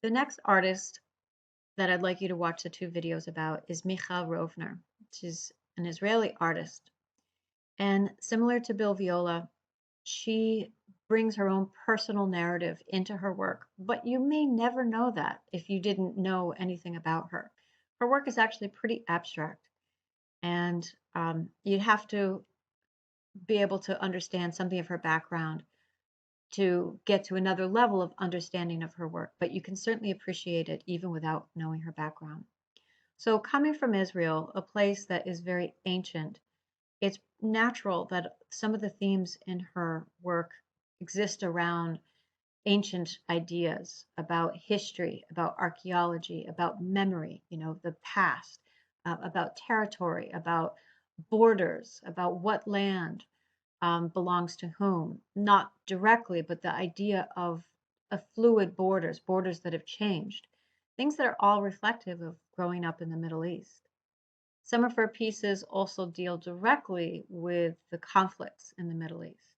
The next artist that I'd like you to watch the two videos about is week7Rovner. She's an Israeli artist. And similar to Bill Viola, she brings her own personal narrative into her work, but you may never know that if you didn't know anything about her. Her work is actually pretty abstract, and you'd have to be able to understand something of her background to get to another level of understanding of her work, but you can certainly appreciate it even without knowing her background. So, coming from Israel, a place that is very ancient, it's natural that some of the themes in her work exist around ancient ideas about history, about archaeology, about memory, the past, about territory, about borders, about what land belongs to whom, not directly, but the idea of fluid borders, borders that have changed, things that are all reflective of growing up in the Middle East. Some of her pieces also deal directly with the conflicts in the Middle East.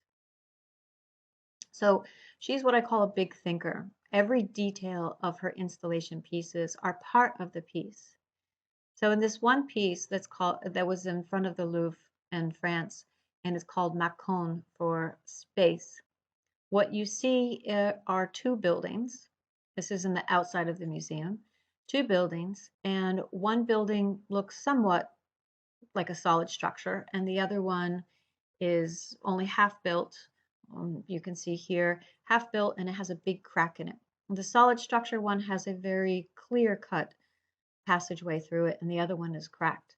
So she's what I call a big thinker. Every detail of her installation pieces are part of the piece. So in this one piece that was in front of the Louvre in France, and it's called Macon for space. What you see are two buildings. This is in the outside of the museum. Two buildings, and one building looks somewhat like a solid structure, and the other one is only half built. You can see here, half built, and it has a big crack in it. The solid structure one has a very clear cut passageway through it, and the other one is cracked.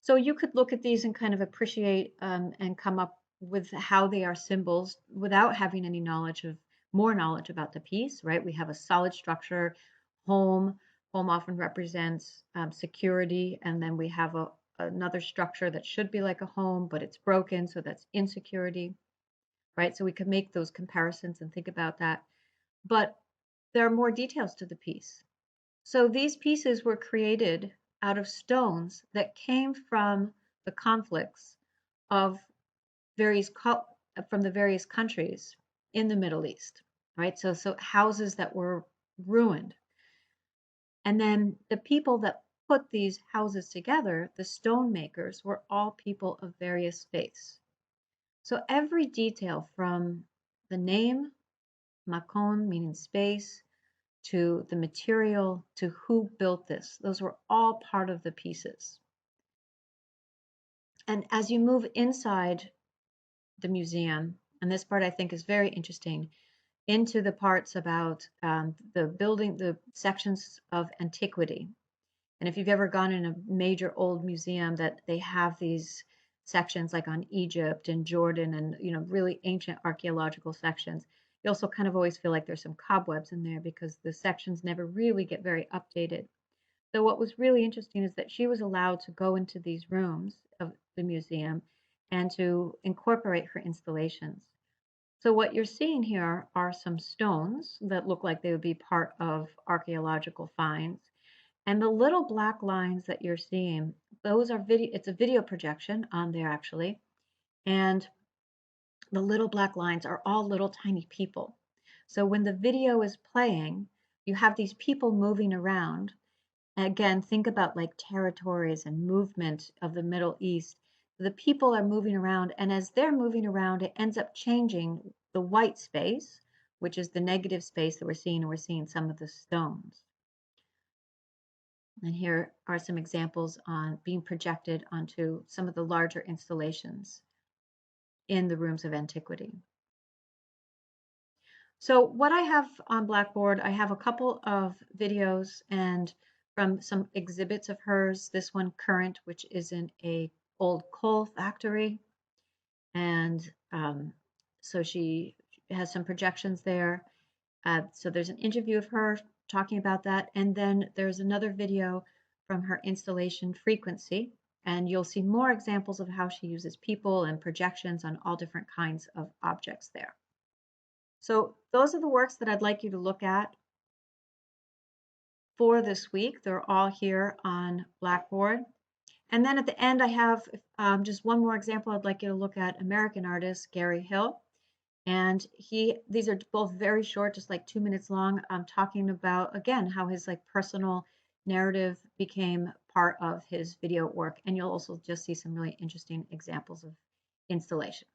So you could look at these and kind of appreciate and come up with how they are symbols without having any more knowledge about the piece, right? We have a solid structure, home. Home often represents security, and then we have another structure that should be like a home, but it's broken, so that's insecurity, right? So we could make those comparisons and think about that. But there are more details to the piece. So these pieces were created out of stones that came from the conflicts of from the various countries in the Middle East, right? So houses that were ruined. And then the people that put these houses together, the stone makers, were all people of various faiths. So every detail from the name, Makon, meaning space, to the material, to who built this, those were all part of the pieces. And as you move inside the museum, and this part I think is very interesting, into the parts about the sections of antiquity. And if you've ever gone in a major old museum that they have these sections like on Egypt and Jordan and really ancient archaeological sections, you also kind of always feel like there's some cobwebs in there because the sections never really get very updated. So what was really interesting is that she was allowed to go into these rooms of the museum and to incorporate her installations. So what you're seeing here are some stones that look like they would be part of archaeological finds. And the little black lines that you're seeing, those are it's a video projection on there actually. And the little black lines are all little tiny people. So when the video is playing, you have these people moving around. And again, think about like territories and movement of the Middle East. The people are moving around, and as they're moving around, it ends up changing the white space, which is the negative space that we're seeing, and we're seeing some of the stones. And here are some examples on being projected onto some of the larger installations in the rooms of antiquity. So what I have on Blackboard, I have a couple of videos and from some exhibits of hers. This one current, which is in a old coal factory. And so she has some projections there. So there's an interview of her talking about that. And then there's another video from her installation Frequency. And you'll see more examples of how she uses people and projections on all different kinds of objects there. So those are the works that I'd like you to look at for this week. They're all here on Blackboard. And then at the end, I have just one more example I'd like you to look at, American artist Gary Hill. And these are both very short, just like 2 minutes long, talking about, again, how his like personal narrative became part of his video work. And you'll also just see some really interesting examples of installation.